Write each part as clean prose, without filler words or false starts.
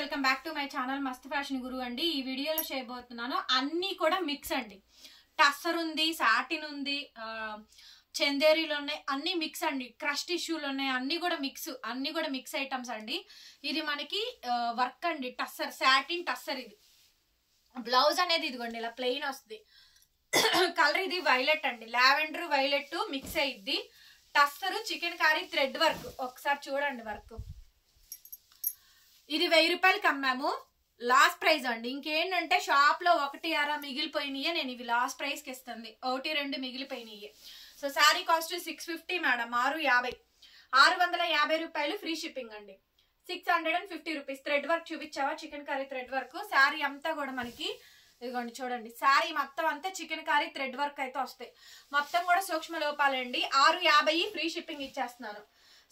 Welcome back to my channel మస్త్ fashion గురు అండి. ఈ వీడియోలో చేయబోతున్నాను అన్ని కూడా మిక్స్ అండి. టస్సర్ ఉంది, సాటిన్ ఉంది, చందేరీలు ఉన్నాయి, అన్ని మిక్స్ అండి. క్రష్ టిష్యూలు ఉన్నాయి, అన్ని కూడా మిక్స్ ఐటమ్స్ అండి. ఇది మనకి వర్క్ అండి, టస్సర్ సాటిన్ టస్సర్. ఇది బ్లౌజ్ అనేది ఇదిగోండి ఇలా ప్లెయిన్ వస్తుంది. కలర్ ఇది వైలెట్ అండి, లావెండర్ వైలెట్ మిక్స్ అయ్యిద్ది. Tussar chikankari thread work. ఒకసారి చూడండి వర్క్. ఇది 1000 రూపాయలకి అమ్మాము, లాస్ట్ ప్రైస్ అండి. ఇంకేంటంటే షాప్ లో 1 మిగిలిపోయినాయి, నేను ఇవి లాస్ట్ ప్రైస్ కి ఇస్తుంది. 1-2 మిగిలిపోయినాయి. సో శారీ కాస్ట్ 650 మేడం, 650 రూపాయలు ఫ్రీ షిప్పింగ్ అండి. 650 రూపీస్. థ్రెడ్ వర్క్ చూపించావా, chicken curry thread work. Sari అంతా కూడా మనకి ఇదిగోండి చూడండి, శారీ మొత్తం అంతా చికెన్ కర్రీ థ్రెడ్ వర్క్ అయితే వస్తాయి. మొత్తం కూడా సూక్ష్మ లోపాలండి. 650 ఫ్రీ షిప్పింగ్ ఇచ్చేస్తున్నాను.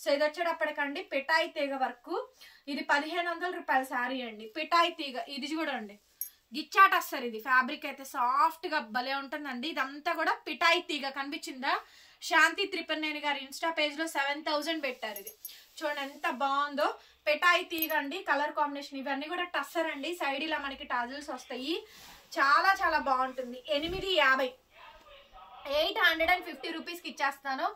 సో ఇది వచ్చేటప్పటికండి పిటాయి తీగ వర్క్. ఇది 1500 రూపాయల శారీ అండి. పిటాయి తీగ ఇది చూడండి, గిచ్చాట వస్తారు. ఇది ఫ్యాబ్రిక్ అయితే సాఫ్ట్ గా భలే ఉంటుందండి. ఇదంతా కూడా పిటాయి తీగ. కనిపించిందా? శాంతి త్రిపురనేని గారి ఇన్స్టా పేజ్ లో 7000 పెట్టారు. ఇది చూడండి ఎంత బాగుందో. పిటాయి తీగ అండి, కలర్ కాంబినేషన్. ఇవన్నీ కూడా టస్సర్ అండి. సైడ్ ఇలా మనకి టాజిల్స్ వస్తాయి. చాలా చాలా బాగుంటుంది. 850 రూపీస్ కి ఇచ్చేస్తాను.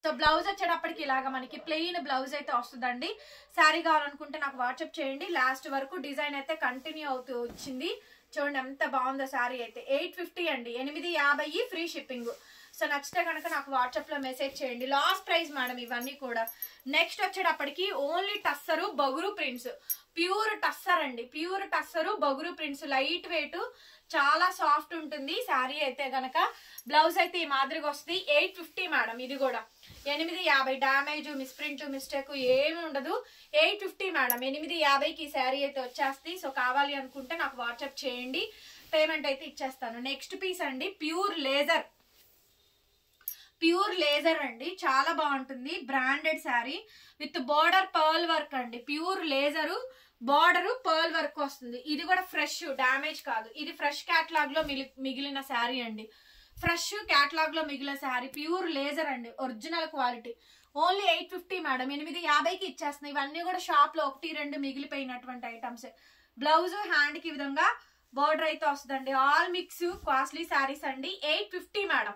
సో బ్లౌజ్ వచ్చేటప్పటికి ఇలాగా మనకి ప్లెయిన్ బ్లౌజ్ అయితే వస్తుందండి. శారీ కావాలనుకుంటే నాకు వాట్సాప్ చేయండి. లాస్ట్ వరకు డిజైన్ అయితే కంటిన్యూ అవుతూ వచ్చింది. చూడండి ఎంత బాగుందో శారీ అయితే. 850 అండి, 850 ఫ్రీ షిప్పింగ్. సో నచ్చితే కనుక నాకు వాట్సాప్ లో మెసేజ్ చేయండి. లాస్ట్ ప్రైస్ మేడం ఇవన్నీ కూడా. నెక్స్ట్ వచ్చేటప్పటికి only tussar బగురు prints, pure tussar అండి. Pure tussar బగురు prints, light weight, చాలా సాఫ్ట్ ఉంటుంది శారీ అయితే గనక. బ్లౌజ్ అయితే ఈ మాదిరిగా వస్తుంది. 850 మేడం. ఇది కూడా 850. డామేజ్, మిస్ప్రింట్, మిస్టేక్ ఏమి ఉండదు. 850 మేడం. 850కి ఈ శారీ అయితే వచ్చేస్తుంది. సో కావాలి అనుకుంటే నాకు వాట్సాప్ చేయండి, పేమెంట్ అయితే ఇచ్చేస్తాను. నెక్స్ట్ పీస్ అండి, ప్యూర్ లేజర్. ప్యూర్ లేజర్ అండి, చాలా బాగుంటుంది. Branded sari with border pearl work అండి. Pure laser, border pearl work వస్తుంది. ఇది కూడా ఫ్రెష్, డామేజ్ కాదు. ఇది ఫ్రెష్ క్యాటలాగ్ లో మిగిలిన శారీ అండి. ఫ్రెష్ క్యాటలాగ్ లో మిగిలిన శారీ. ప్యూర్ లేజర్ అండి, ఒరిజినల్ క్వాలిటీ. Only 850 madam. 850కి ఇచ్చేస్తున్నాయి. ఇవన్నీ కూడా షాప్ లో 1-2 మిగిలిపోయినటువంటి ఐటమ్స్. బ్లౌజ్ హ్యాండ్ కి విధంగా బోర్డర్ అయితే వస్తుందండి. ఆల్ మిక్స్ కాస్ట్లీ శారీస్ అండి. 850 మేడం.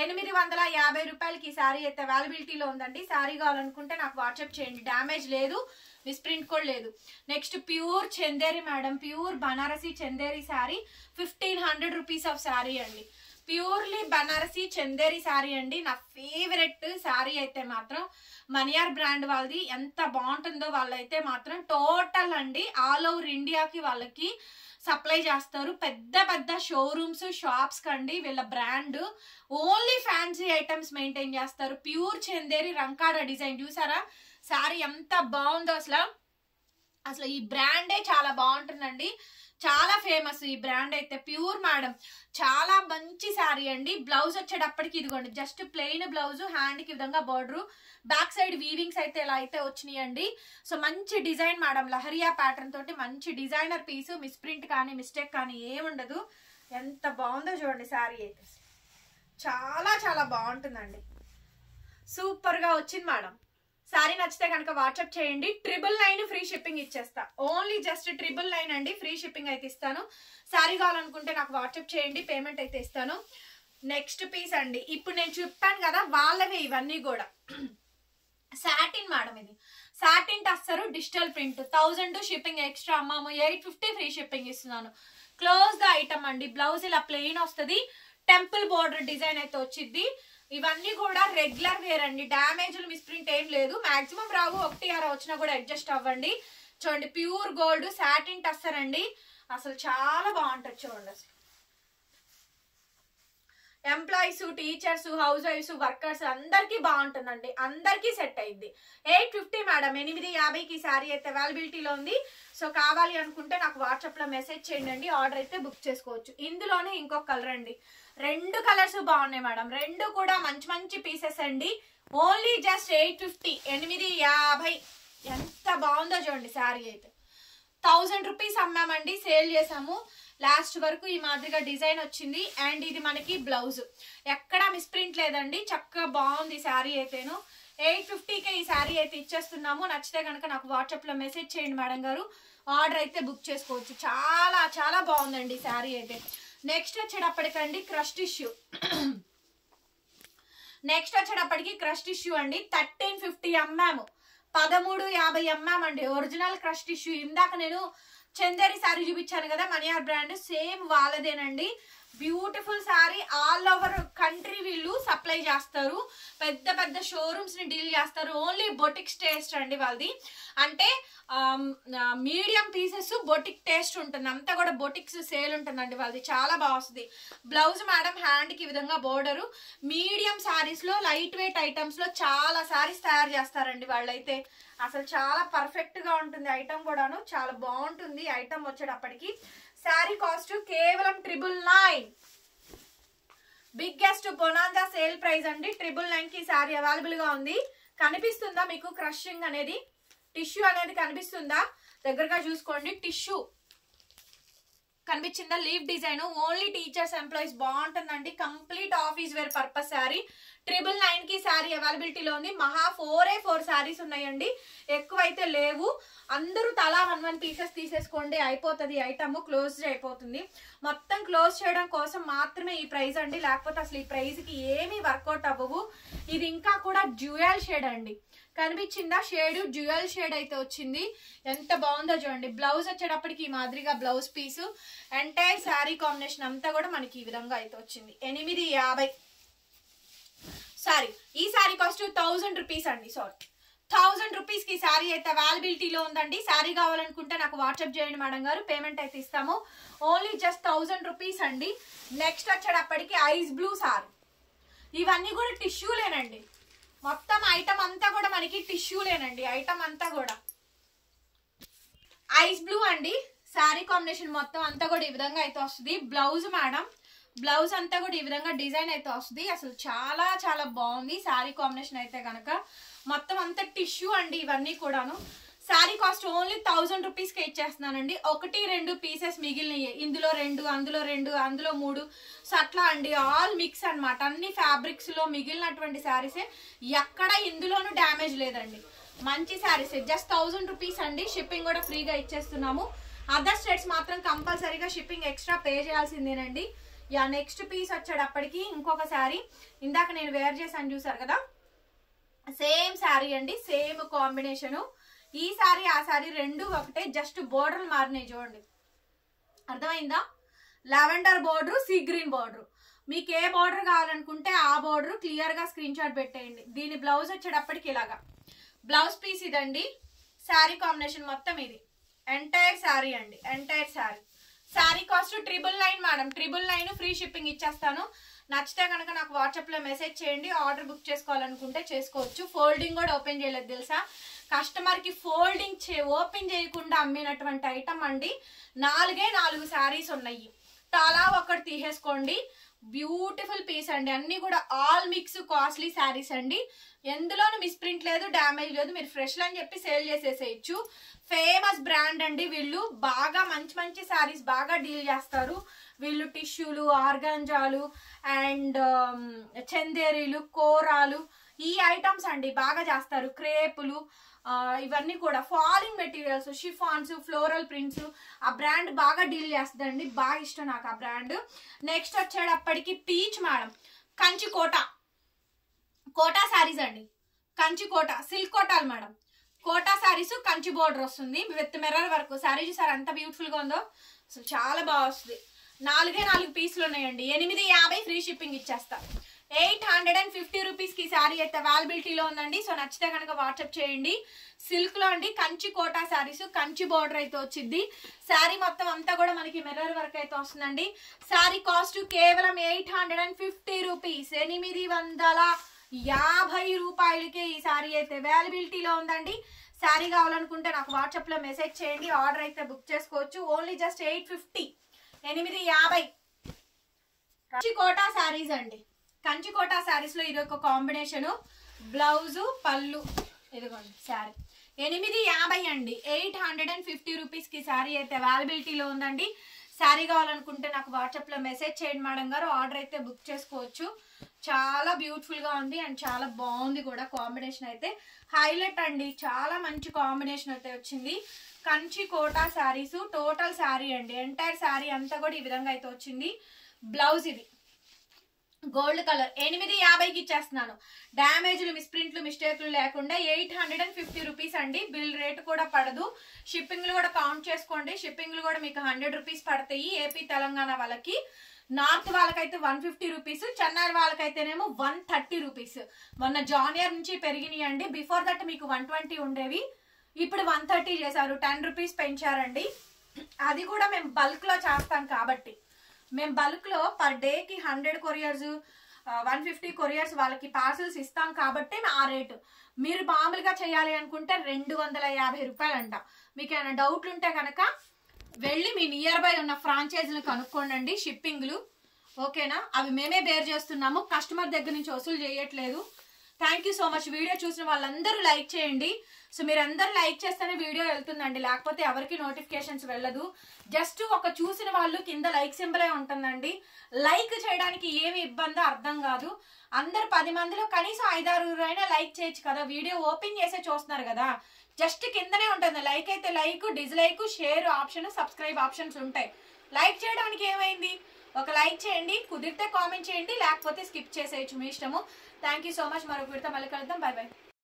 850 రూపాయలకి ఈ శారీ అయితే అవైలబిలిటీలో ఉందండి. శారీ కావాలనుకుంటే నాకు వాట్సాప్ చేయండి. డ్యామేజ్ లేదు, మిస్ప్రింట్ కూడా లేదు. Next pure Chanderi madam, pure Banarasi Chanderi sari. 1500 rupees of sari అండి. ప్యూర్లీ బనారసి చందేరి శారీ అండి. నా ఫేవరెట్ శారీ అయితే మాత్రం మనియార్ బ్రాండ్ వాళ్ళది. ఎంత బాగుంటుందో వాళ్ళైతే మాత్రం టోటల్ అండి ఆల్ ఓవర్ ఇండియాకి వాళ్ళకి సప్లై చేస్తారు. పెద్ద పెద్ద షోరూమ్స్, షాప్స్ కండి వీళ్ళ brand. Only fancy items maintain చేస్తారు. ప్యూర్ చందేరి రంకాడ డిజైన్ చూసారా? శారీ ఎంత బాగుందో అసలు ఈ బ్రాండే చాలా బాగుంటుందండి. చాలా ఫేమస్ ఈ బ్రాండ్ అయితే. ప్యూర్ మేడం, చాలా మంచి శారీ అండి. బ్లౌజ్ వచ్చేటప్పటికి ఇదిగోండి జస్ట్ ప్లెయిన్ బ్లౌజ్, హ్యాండ్ కి విధంగా బార్డర్, బ్యాక్ సైడ్ వీవింగ్స్ అయితే ఇలా అయితే వచ్చినాయండి. సో మంచి డిజైన్ మేడం, లహరియా ప్యాటర్న్ తోటి మంచి డిజైనర్ పీస్. మిస్ప్రింట్ కానీ మిస్టేక్ కానీ ఏముండదు. ఎంత బాగుందో చూడండి శారీ అయితే. చాలా చాలా బాగుంటుందండి. సూపర్ గా వచ్చింది మేడం. శారీ నచ్చితే కనుక వాట్సాప్ చేయండి. 999 ఫ్రీ షిప్పింగ్ ఇచ్చేస్తా. ఓన్లీ జస్ట్ 999 అండి, ఫ్రీ షిప్పింగ్ అయితే ఇస్తాను. శారీ కావాలనుకుంటే నాకు వాట్సాప్ చేయండి, పేమెంట్ అయితే ఇస్తాను. నెక్స్ట్ పీస్ అండి, ఇప్పుడు నేను చెప్పాను కదా వాళ్ళవే ఇవన్నీ కూడా. సాటిన్ మేడం, ఇది satin tussar digital print. 1000 shipping extra అమ్మాము. 850 ఫ్రీ షిప్పింగ్ ఇస్తున్నాను. క్లోజ్ ద ఐటమ్ అండి. బ్లౌజ్ ఇలా ప్లెయిన్ వస్తుంది, టెంపుల్ బోర్డర్ డిజైన్ అయితే వచ్చింది. ఇవన్నీ కూడా రెగ్యులర్ వేర్ అండి. డ్యామేజ్లు మిస్ప్రింట్ ఏం లేదు, మాక్సిమం రావు. 1-6 వచ్చినా కూడా అడ్జస్ట్ అవ్వండి. చూడండి ప్యూర్ గోల్డ్ సాటిన్ టస్సర్ అండి. అసలు చాలా బాగుంటుంది చూడండి. అసలు ఎంప్లాయీస్, టీచర్స్, హౌస్ వైఫ్స్, వర్కర్స్ అందరికీ బాగుంటుందండి. అందరికీ సెట్ అయింది. 850 మేడం. 850కి శారీ అయితే అవైలబిలిటీలో ఉంది. సో కావాలి అనుకుంటే నాకు వాట్సాప్ లో మెసేజ్ చేయండి, ఆర్డర్ అయితే బుక్ చేసుకోవచ్చు. ఇందులోనే ఇంకొక కలర్ అండి. 2 కలర్స్ బాగున్నాయి మేడం. 2 కూడా మంచి మంచి పీసెస్ అండి. Only just 850. 850. ఎంత బాగుందో చూడండి శారీ అయితే. 1000 రూపీస్ అమ్మామండి, సేల్ చేసాము. లాస్ట్ వరకు ఈ మాదిరిగా డిజైన్ వచ్చింది. అండ్ ఇది మనకి బ్లౌజ్, ఎక్కడా మిస్ప్రింట్ లేదండి. చక్కగా బాగుంది శారీ అయితేను. 850కే ఈ శారీ అయితే ఇచ్చేస్తున్నాము. నచ్చితే కనుక నాకు వాట్సాప్ లో మెసేజ్ చేయండి మేడం గారు. ఆర్డర్ అయితే బుక్ చేసుకోవచ్చు. చాలా చాలా బాగుందండి శారీ అయితే. నెక్స్ట్ వచ్చేటప్పటికండి క్రష్ టిష్యూ. నెక్స్ట్ వచ్చేటప్పటికి క్రష్ టిష్యూ అండి. 1350 mm, 1350 mm అండి. Original crush tissue. ఇందాక నేను చందేరి శారీ చూపించాను కదా, మణియార్ బ్రాండ్, సేమ్ వాళ్ళదేనండి. Beautiful sari. All over country వీళ్ళు సప్లై చేస్తారు. పెద్ద పెద్ద షోరూమ్స్ ని డీల్ చేస్తారు. ఓన్లీ బొటిక్స్ టేస్ట్ అండి వాళ్ళది. అంటే మీడియం పీసెస్ బొటిక్ టేస్ట్ ఉంటుంది. అంతా కూడా బొటిక్స్ సేల్ ఉంటుందండి వాళ్ళది. చాలా బాగా వస్తుంది. బ్లౌజ్ మేడం హ్యాండ్ కి విధంగా బోర్డరు. మీడియం శారీస్ లో, లైట్ వెయిట్ ఐటమ్స్ లో చాలా శారీస్ తయారు చేస్తారండి వాళ్ళైతే. అసలు చాలా పర్ఫెక్ట్ గా ఉంటుంది ఐటమ్ కూడాను. చాలా బాగుంటుంది ఐటమ్ వచ్చేటప్పటికి. శారీ కాస్ట్ కేవలం 999. బిగ్గెస్ట్ బొనాంజా సేల్ ప్రైస్ అండి. 999 కి శారీ అవైలబుల్ గా ఉంది. కనిపిస్తుందా మీకు క్రషింగ్ అనేది, టిష్యూ అనేది కనిపిస్తుందా? దగ్గరగా చూసుకోండి. టిష్యూ కనిపించిందా? Leaf design. Only teachers, employees. బాగుంటుందండి. Complete office wear purpose sari. 999 కి శారీ అవైలబిలిటీలో ఉంది. మహా 4 శారీస్ ఉన్నాయండి, ఎక్కువైతే లేవు. అందరూ తలా 1 పీసెస్ తీసేసుకోండి, అయిపోతుంది ఐటమ్. క్లోజ్ అయిపోతుంది. మొత్తం క్లోజ్ చేయడం కోసం మాత్రమే ఈ ప్రైస్ అండి, లేకపోతే అసలు ఈ ప్రైస్ కి ఏమీ వర్కౌట్ అవ్వవు. ఇది ఇంకా కూడా డ్యూయల్ షేడ్ అండి. కనిపించిందా షేడ్? డ్యూయల్ షేడ్ అయితే వచ్చింది. ఎంత బాగుందో చూడండి. బ్లౌజ్ వచ్చేటప్పటికి ఈ మాదిరిగా blouse piece. Entire sari combination అంతా కూడా మనకి ఈ విధంగా అయితే వచ్చింది. 850. సారీ, ఈ శారీ కాస్ట్ 1000 రూపీస్ అండి. సారీ, 1000 రూపీస్ కి శారీ అయితే అవైలబిలిటీలో ఉందండి. శారీ కావాలనుకుంటే నాకు వాట్సాప్ చేయండి మేడం గారు, పేమెంట్ అయితే ఇస్తాము. ఓన్లీ జస్ట్ 1000 రూపీస్ అండి. నెక్స్ట్ వచ్చేటప్పటికి ఐస్ బ్లూ శారీ. ఇవన్నీ కూడా టిష్యూలేనండి. మొత్తం ఐటమ్ అంతా కూడా మనకి టిష్యూలేనండి. ఐటమ్ అంతా కూడా ఐస్ బ్లూ అండి. శారీ కాంబినేషన్ మొత్తం అంతా కూడా ఈ విధంగా అయితే వస్తుంది. బ్లౌజ్ మేడం, బ్లౌజ్ అంతా కూడా ఈ విధంగా డిజైన్ అయితే వస్తుంది. అసలు చాలా చాలా బాగుంది శారీ కాంబినేషన్ అయితే కనుక. మొత్తం అంతా టిష్యూ అండి ఇవన్నీ కూడాను. శారీ కాస్ట్ ఓన్లీ 1000 రూపీస్కి ఇచ్చేస్తున్నానండి. 1-2 పీసెస్ మిగిలినవి. ఇందులో 2, అందులో 2, అందులో 3. సో అట్లా అండి. ఆల్ మిక్స్ అనమాట. అన్ని ఫ్యాబ్రిక్స్ లో మిగిలినటువంటి శారీసే. ఎక్కడ ఇందులోనూ డ్యామేజ్ లేదండి. మంచి శారీసే. జస్ట్ 1000 రూపీస్ అండి. షిప్పింగ్ కూడా ఫ్రీగా ఇచ్చేస్తున్నాము. అదర్ స్టేట్స్ మాత్రం కంపల్సరీగా షిప్పింగ్ ఎక్స్ట్రా పే చేయాల్సిందేనండి. యా, నెక్స్ట్ పీస్ వచ్చేటప్పటికి ఇంకొక శారీ. ఇందాక నేను వేర్ చేశాను చూసారు కదా, సేమ్ శారీ అండి. Same combination. ఈ శారీ ఆ శారీ రెండు ఒకటే, జస్ట్ బోర్డర్ మారినాయి చూడండి. అర్థమైందా? Lavender border, sea green border. మీకు ఏ బోర్డర్ కావాలనుకుంటే ఆ బోర్డర్ క్లియర్ గా స్క్రీన్ షాట్ పెట్టేయండి. దీని బ్లౌజ్ వచ్చేటప్పటికి ఇలాగా బ్లౌజ్ పీస్ ఇదండి. శారీ కాంబినేషన్ మొత్తం ఇది. ఎంటైర్ శారీ అండి. Entire sari. Sari cost 999 madam. 999 free shipping ఇచ్చేస్తాను. నచ్చితే కనుక నాకు వాట్సాప్ లో మెసేజ్ చేయండి. ఆర్డర్ బుక్ చేసుకోవాలనుకుంటే చేసుకోవచ్చు. ఫోల్డింగ్ కూడా ఓపెన్ చేయలేదు తెలుసా? కస్టమర్ కి ఫోల్డింగ్ ఓపెన్ చేయకుండా అమ్మినటువంటి ఐటమ్ అండి. 4 శారీస్ ఉన్నాయి. తలా ఒకటి తీసేసుకోండి. బ్యూటిఫుల్ పీస్ అండి. అన్ని కూడా ఆల్ మిక్స్ కాస్ట్లీ శారీస్ అండి. ఎందులోనూ మిస్ప్రింట్ లేదు, డ్యామేజ్ లేదు. మీరు ఫ్రెష్ అని చెప్పి సేల్ చేసేసేయచ్చు. ఫేమస్ బ్రాండ్ అండి వీళ్ళు. బాగా మంచి మంచి శారీస్ బాగా డీల్ చేస్తారు వీళ్ళు. టిష్యూలు, ఆర్గాంజాలు అండ్ చందేరీలు, కోరాలు, ఈ ఐటమ్స్ అండి బాగా చేస్తారు. క్రేపులు, ఇవన్నీ కూడా falling materials, chiffons, floral prints. ఆ బ్రాండ్ బాగా డీల్ చేస్తుందండి. బాగా ఇష్టం నాకు ఆ బ్రాండ్. నెక్స్ట్ వచ్చేటప్పటికి పీచ్ మేడం. కంచి కోటా, కోటా శారీస్ అండి. కంచి కోటా, సిల్క్ కోటాలు మేడం. కోటా శారీస్, కంచి బోర్డర్ వస్తుంది విత్ మిర్రర్ వర్క్. శారీ చూసారు ఎంత బ్యూటిఫుల్ గా ఉందో. అసలు చాలా బాగా వస్తుంది. 4 పీసులు ఉన్నాయండి. 850 ఫ్రీ షిప్పింగ్ ఇచ్చేస్తా. 850 రూపీస్ కి శారీ అయితే అవైలబిలిటీలో ఉందండి. సో నచ్చితే కనుక వాట్సాప్ చేయండి. సిల్క్ లో అండి కంచి కోటా శారీస్, కంచి బోర్డర్ అయితే వచ్చింది. శారీ మొత్తం అంతా కూడా మనకి మిర్రర్ వర్క్ అయితే వస్తుందండి. శారీ కాస్ట్ కేవలం 850 రూపీస్. 850 రూపాయలకే ఈ శారీ అయితే అవైలబిలిటీలో ఉందండి. శారీ కావాలనుకుంటే నాకు వాట్సాప్ లో మెసేజ్ చేయండి. ఆర్డర్ అయితే బుక్ చేసుకోవచ్చు. Only just 850. 850. కంచి కోటా శారీస్ అండి. కంచి కోటా శారీస్ లో ఇది ఒక కాంబినేషన్. బ్లౌజ్, పళ్ళు, ఇదిగోండి శారీ. 850 అండి. 850 రూపీస్ కి శారీ అయితే అవైలబిలిటీలో ఉందండి. శారీ కావాలనుకుంటే నాకు వాట్సాప్లో మెసేజ్ చేయండి మేడం గారు, ఆర్డర్ అయితే బుక్ చేసుకోవచ్చు. చాలా బ్యూటిఫుల్గా ఉంది అండ్ చాలా బాగుంది కూడా. కాంబినేషన్ అయితే హైలైట్ అండి, చాలా మంచి కాంబినేషన్ అయితే వచ్చింది. కంచి కోటా శారీస్ టోటల్ శారీ అండి, ఎంటైర్ శారీ అంతా కూడా ఈ విధంగా అయితే వచ్చింది. బ్లౌజ్ ఇది గోల్డ్ కలర్ 850కి ఇచ్చేస్తున్నాను. డ్యామేజ్లు మిస్ప్రింట్లు మిస్టేక్లు లేకుండా 850 రూపీస్ అండి. బిల్ రేట్ కూడా పడదు. షిప్పింగ్లు కూడా కౌంట్ చేసుకోండి, షిప్పింగ్లు కూడా మీకు 100 రూపీస్ పడతాయి. ఏపీ తెలంగాణ వాళ్ళకి. నార్త్ వాళ్ళకైతే 150 రూపీస్, చెన్నై వాళ్ళకైతేనేమో 130 రూపీస్. మొన్న జానియర్ నుంచి పెరిగినాయండి. బిఫోర్ దట్ మీకు 120 ఉండేవి, ఇప్పుడు 130 చేశారు. 10 రూపీస్ పెంచారండి. అది కూడా మేము బల్క్ లో చేస్తాం కాబట్టి, మేము బల్క్ లో పర్ డేకి 100 కొరియర్స్ 150 కొరియర్స్ వాళ్ళకి పార్సల్స్ ఇస్తాం కాబట్టి ఆ రేటు. మీరు మామూలుగా చేయాలి అనుకుంటే 250 రూపాయలు అంట. మీకు ఏమైనా డౌట్లు ఉంటే కనుక వెళ్ళి మీ నియర్ బై ఉన్న ఫ్రాంచైజీలు కనుక్కోండి షిప్పింగ్లు, ఓకేనా? అవి మేమే బేర్ చేస్తున్నాము, కస్టమర్ దగ్గర నుంచి వసూలు చేయట్లేదు. Thank you so much. Video చూసిన వాళ్ళందరూ లైక్ చేయండి. సో మీరందరూ లైక్ చేస్తేనే వీడియో వెళ్తుందండి, లేకపోతే ఎవరికి నోటిఫికేషన్స్ వెళ్ళదు. జస్ట్ ఒక చూసిన వాళ్ళు కింద లైక్ సింబలే ఉంటుందండి. లైక్ చేయడానికి ఏమి ఇబ్బందో అర్థం కాదు. అందరు 10 మందిలో కనీసం 5-6 అయినా లైక్ చేయొచ్చు కదా. వీడియో ఓపెన్ చేసే చూస్తున్నారు కదా, జస్ట్ కిందనే ఉంటుంది. లైక్ అయితే like, dislike, share option, subscribe options ఉంటాయి. లైక్ చేయడానికి ఏమైంది, ఒక లైక్ చేయండి, కుదిరితే కామెంట్ చేయండి, లేకపోతే స్కిప్ చేసేయచ్చు, మీ ఇష్టము. Thank you so much. మరొక విడత మళ్ళీ కలుద్దాం. By by.